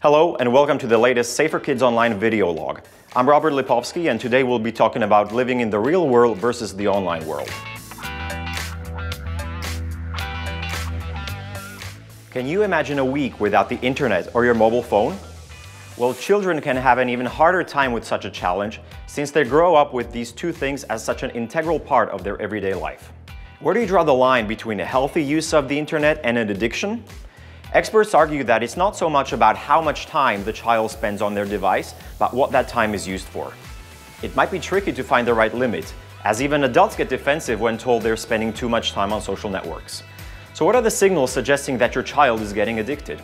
Hello and welcome to the latest Safer Kids Online video log. I'm Robert Lipovsky and today we'll be talking about living in the real world versus the online world. Can you imagine a week without the internet or your mobile phone? Well, children can have an even harder time with such a challenge since they grow up with these two things as such an integral part of their everyday life. Where do you draw the line between a healthy use of the internet and an addiction? Experts argue that it's not so much about how much time the child spends on their device, but what that time is used for. It might be tricky to find the right limit, as even adults get defensive when told they're spending too much time on social networks. So what are the signals suggesting that your child is getting addicted?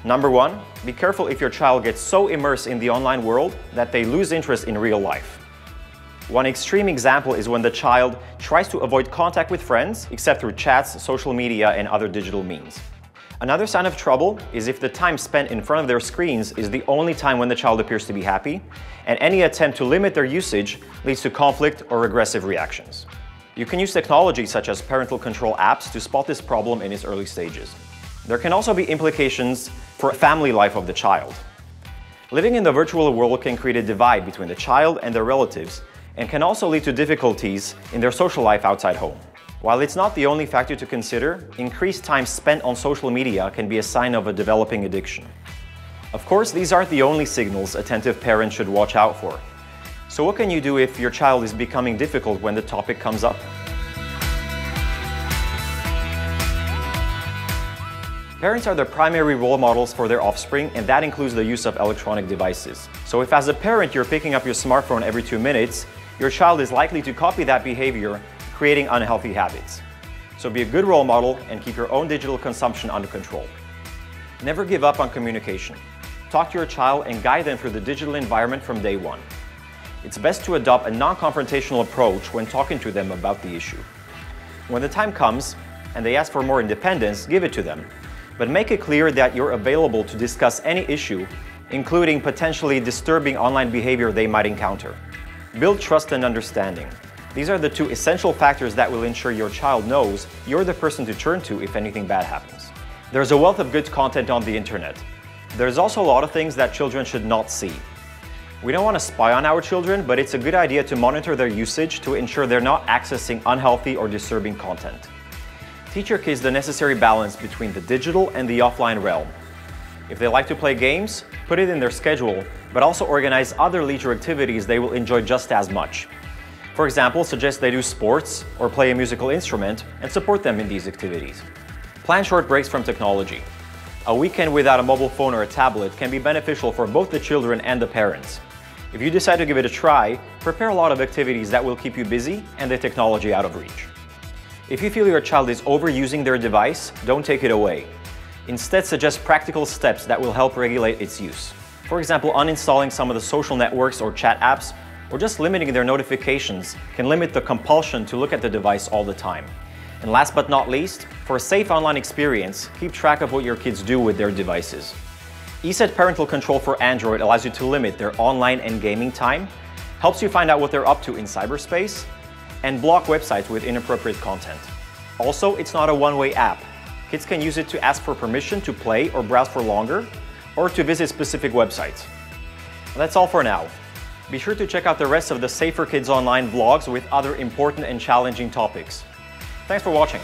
Number one, be careful if your child gets so immersed in the online world that they lose interest in real life. One extreme example is when the child tries to avoid contact with friends, except through chats, social media, and other digital means. Another sign of trouble is if the time spent in front of their screens is the only time when the child appears to be happy, and any attempt to limit their usage leads to conflict or aggressive reactions. You can use technology such as parental control apps to spot this problem in its early stages. There can also be implications for family life of the child. Living in the virtual world can create a divide between the child and their relatives and can also lead to difficulties in their social life outside home. While it's not the only factor to consider, increased time spent on social media can be a sign of a developing addiction. Of course, these aren't the only signals attentive parents should watch out for. So what can you do if your child is becoming difficult when the topic comes up? Parents are the primary role models for their offspring, and that includes the use of electronic devices. So if as a parent you're picking up your smartphone every 2 minutes, your child is likely to copy that behavior, creating unhealthy habits. So be a good role model and keep your own digital consumption under control. Never give up on communication. Talk to your child and guide them through the digital environment from day one. It's best to adopt a non-confrontational approach when talking to them about the issue. When the time comes and they ask for more independence, give it to them, but make it clear that you're available to discuss any issue, including potentially disturbing online behavior they might encounter. Build trust and understanding. These are the two essential factors that will ensure your child knows you're the person to turn to if anything bad happens. There's a wealth of good content on the internet. There's also a lot of things that children should not see. We don't want to spy on our children, but it's a good idea to monitor their usage to ensure they're not accessing unhealthy or disturbing content. Teach your kids the necessary balance between the digital and the offline realm. If they like to play games, put it in their schedule, but also organize other leisure activities they will enjoy just as much. For example, suggest they do sports or play a musical instrument and support them in these activities. Plan short breaks from technology. A weekend without a mobile phone or a tablet can be beneficial for both the children and the parents. If you decide to give it a try, prepare a lot of activities that will keep you busy and the technology out of reach. If you feel your child is overusing their device, don't take it away. Instead, suggest practical steps that will help regulate its use. For example, uninstalling some of the social networks or chat apps, or just limiting their notifications can limit the compulsion to look at the device all the time. And last but not least, for a safe online experience, keep track of what your kids do with their devices. ESET Parental Control for Android allows you to limit their online and gaming time, helps you find out what they're up to in cyberspace, and block websites with inappropriate content. Also, it's not a one-way app. Kids can use it to ask for permission to play or browse for longer, or to visit specific websites. That's all for now. Be sure to check out the rest of the Safer Kids Online vlogs with other important and challenging topics. Thanks for watching.